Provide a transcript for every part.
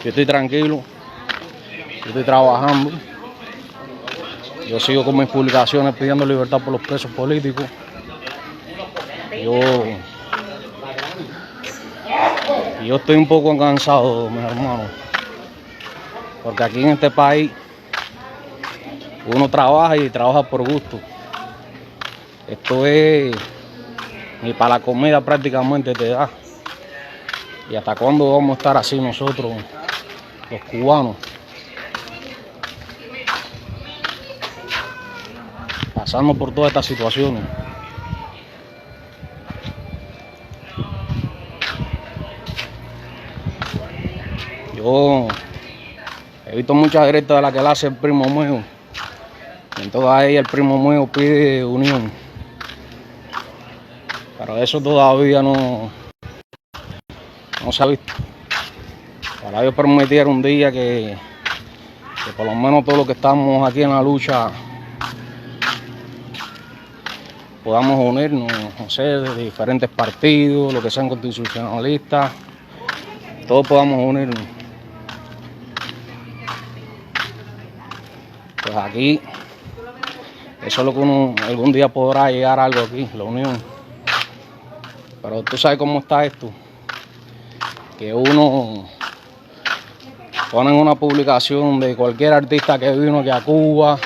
Yo estoy tranquilo, yo estoy trabajando. Yo sigo con mis publicaciones pidiendo libertad por los presos políticos. Yo estoy un poco cansado, mis hermanos, porque aquí en este país uno trabaja y trabaja por gusto. Esto es ni para la comida prácticamente te da. ¿Y hasta cuándo vamos a estar así nosotros, los cubanos? Pasando por todas estas situaciones. Yo he visto muchas directas de las que le hace el primo mío. En todas ellas el primo mío pide unión. Pero eso todavía no se ha visto. Para Dios permitiera un día que por lo menos todos los que estamos aquí en la lucha podamos unirnos, no sé, de diferentes partidos, los que sean constitucionalistas, todos podamos unirnos. Pues aquí, eso es lo que uno algún día podrá llegar a algo aquí, la unión. Pero tú sabes cómo está esto, que uno pone una publicación de cualquier artista que vino aquí a Cuba,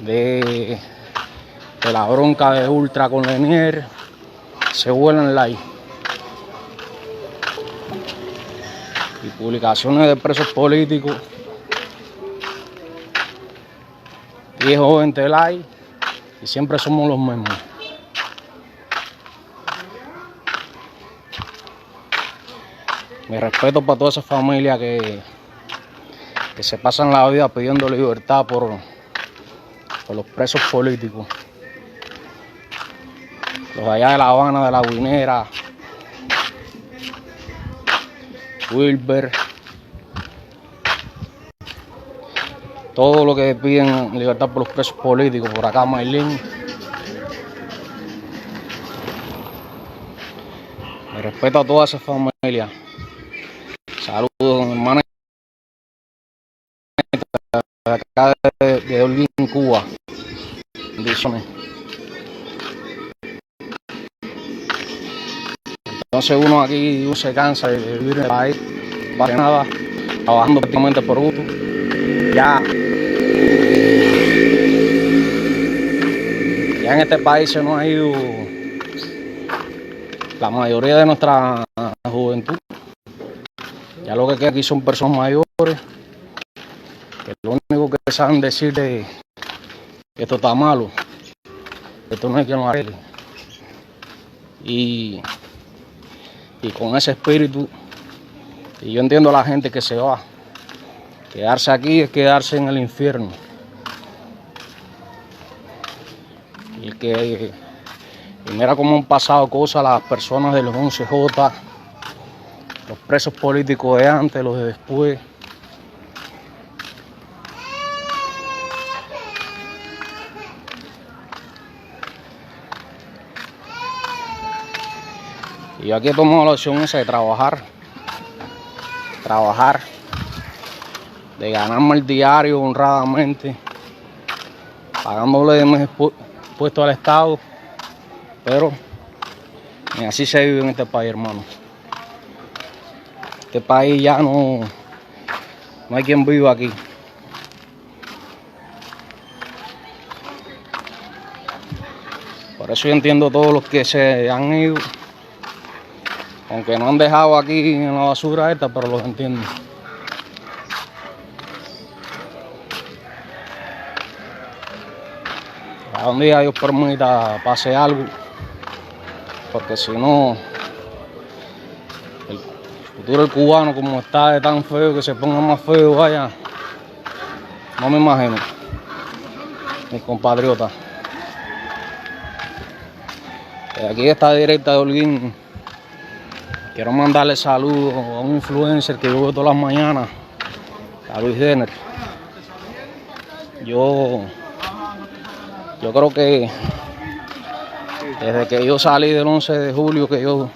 de la bronca de Ultra con Lenier, se vuelan like. Y publicaciones de presos políticos, 10 o 20 likes, y siempre somos los mismos. Mi respeto para toda esa familia que se pasan la vida pidiendo libertad por los presos políticos. Los de allá de La Habana, de La Guinera, Wilber, todo lo que piden libertad por los presos políticos. Por acá Maylin. Me respeto a toda esa familia. Saludos, mi hermana de acá de Holguín, Cuba. Bendiciones. Entonces uno aquí se cansa de vivir en el país, para nada, trabajando prácticamente por gusto. Ya en este país se nos ha ido la mayoría de nuestra juventud. Ya lo que queda aquí son personas mayores que lo único que saben decir es que esto está malo, que esto no hay quien lo arregle. Y con ese espíritu, y yo entiendo a la gente que se va. Quedarse aquí es quedarse en el infierno. Y mira cómo han pasado cosas las personas de los 11J, los presos políticos de antes, los de después. Y yo aquí he tomado la opción esa de trabajar, de ganarme el diario honradamente, pagándole de mis impuestos al Estado, pero ni así se vive en este país, hermano. Este país ya no hay quien viva aquí. Por eso yo entiendo a todos los que se han ido, aunque no han dejado aquí en la basura esta, pero los entiendo. A un día Dios permita pase algo, porque si no, el futuro del cubano como está de tan feo, que se ponga más feo, vaya, no me imagino, mis compatriotas. Aquí está directa de Holguín. Quiero mandarle saludos a un influencer que yo veo todas las mañanas, a Luis Denner. Yo creo que desde que yo salí del 11 de julio, que yo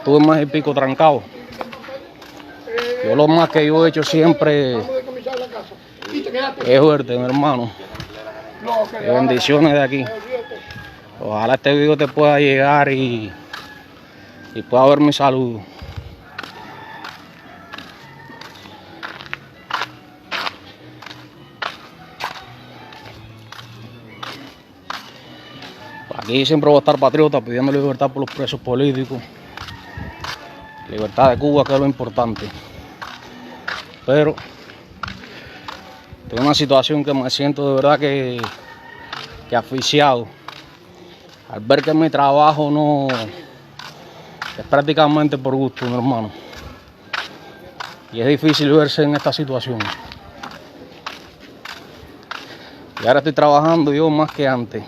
tuve más y pico trancado, Yo lo más que yo he hecho siempre es fuerte, mi hermano. Bendiciones de aquí. Ojalá este video te pueda llegar y pueda ver mi saludo. Aquí siempre voy a estar patriota pidiendo libertad por los presos políticos. Libertad de Cuba, que es lo importante. Pero tengo una situación que me siento de verdad que asfixiado. Al ver que mi trabajo no es prácticamente por gusto, mi hermano. Y es difícil verse en esta situación. Y ahora estoy trabajando yo más que antes.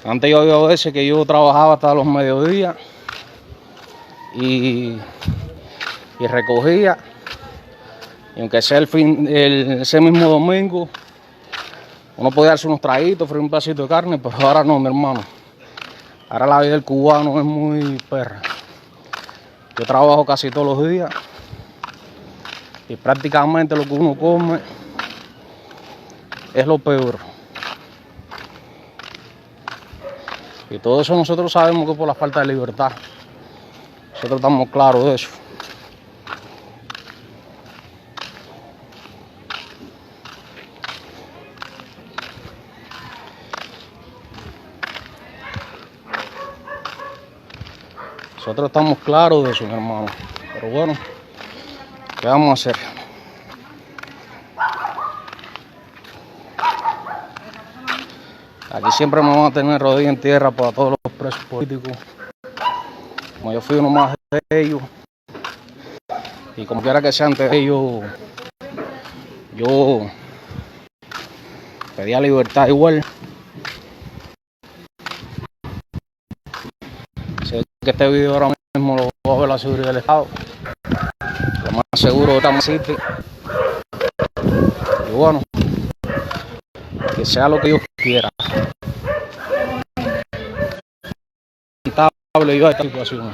Antes yo había veces que yo trabajaba hasta los mediodías y recogía. Y aunque sea ese mismo domingo, uno podía darse unos traguitos, freír un pedacito de carne, pero ahora no, mi hermano. Ahora la vida del cubano es muy perra. Yo trabajo casi todos los días y prácticamente lo que uno come es lo peor. Y todo eso nosotros sabemos que es por la falta de libertad. Nosotros estamos claros de eso. Nosotros estamos claros de eso, mi hermano. Pero bueno, ¿qué vamos a hacer? Aquí siempre me van a tener rodilla en tierra para todos los presos políticos. Como yo fui uno más de ellos. Y como quiera que sea ante ellos, yo pedía libertad igual. Sé que este video ahora mismo lo va a ver la seguridad del Estado. Lo más seguro estamos City. Y bueno, que sea lo que Dios quiera. Hable yo de esta situación.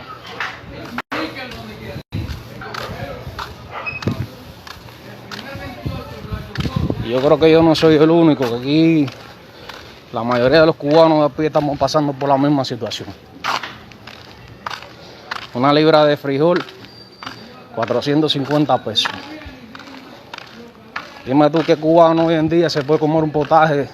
Y yo creo que yo no soy el único, que aquí la mayoría de los cubanos de a pie estamos pasando por la misma situación. Una libra de frijol, 450 pesos. Dime tú qué cubano hoy en día se puede comer un potaje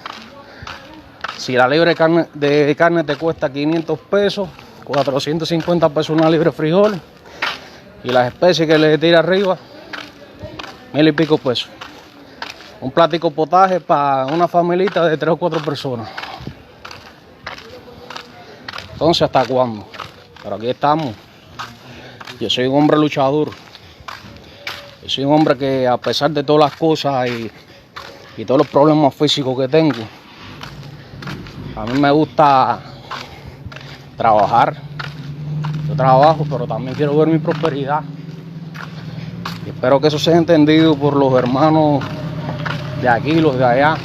si la libra de carne te cuesta 500 pesos, 450 pesos una libra de frijol y las especies que le tira arriba, 1000 y pico pesos. Un platico potaje para una familita de 3 o 4 personas. Entonces, ¿hasta cuándo? Pero aquí estamos. Yo soy un hombre luchador. Yo soy un hombre que, a pesar de todas las cosas y todos los problemas físicos que tengo, a mí me gusta trabajar. Yo trabajo, pero también quiero ver mi prosperidad. Y espero que eso sea entendido por los hermanos de aquí, los de allá.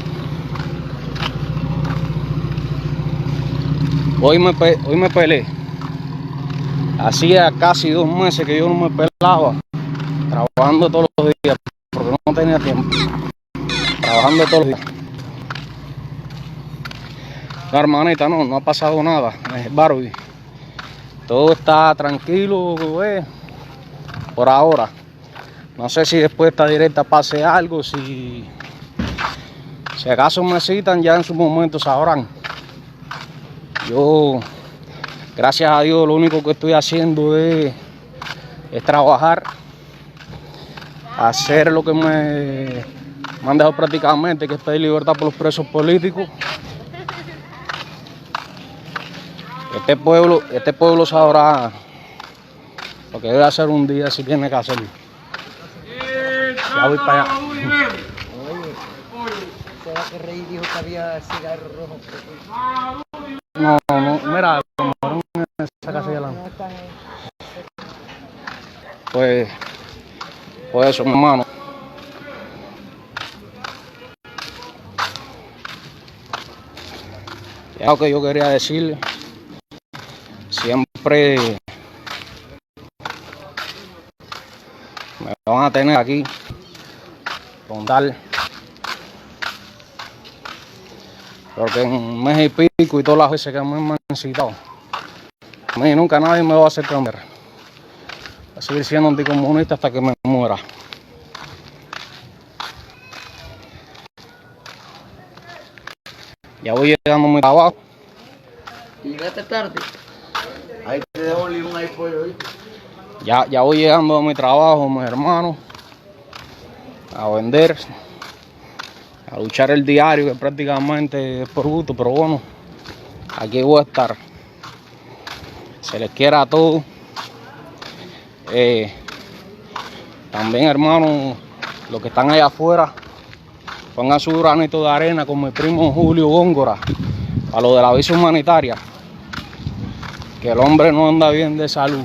Hoy me peleé. Hacía casi 2 meses que yo no me pelaba, trabajando todos los días, porque no tenía tiempo. Trabajando todos los días. No, hermanita, no ha pasado nada. Es Barbie. Todo está tranquilo, por ahora. No sé si después de esta directa pase algo, si acaso me citan, ya en su momento sabrán. Yo, gracias a Dios, lo único que estoy haciendo es trabajar, hacer lo que me han dejado prácticamente, que es pedir libertad por los presos políticos. Este pueblo sabrá lo que debe hacer un día si tiene que hacerlo. Ya voy para allá. ¿Será que Rey dijo que había cigarro rojo? No, mira, como en esa casa de adelante. Pues eso, mi hermano. Ya lo que yo quería decirle, siempre Me van a tener aquí con tal. Porque en un mes y pico y todas las veces que me han citado, a mí nunca nadie me va a hacer cambiar. Voy a seguir siendo anticomunista hasta que me muera. Ya voy llegando a mi trabajo. Llegaste tarde. Ahí te dejo un limón ahí pollo, ¿oíste? Ya voy llegando a mi trabajo, mis hermanos, a vender, a luchar el diario, que prácticamente es por gusto, pero bueno, aquí voy a estar. Se les quiera a todos. También, hermanos, los que están allá afuera, pongan su granito de arena con mi primo Julio Góngora a lo de la visa humanitaria, que el hombre no anda bien de salud.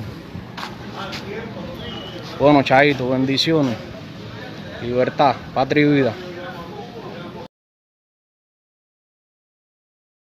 Bueno, chaito, bendiciones, libertad, patria y vida.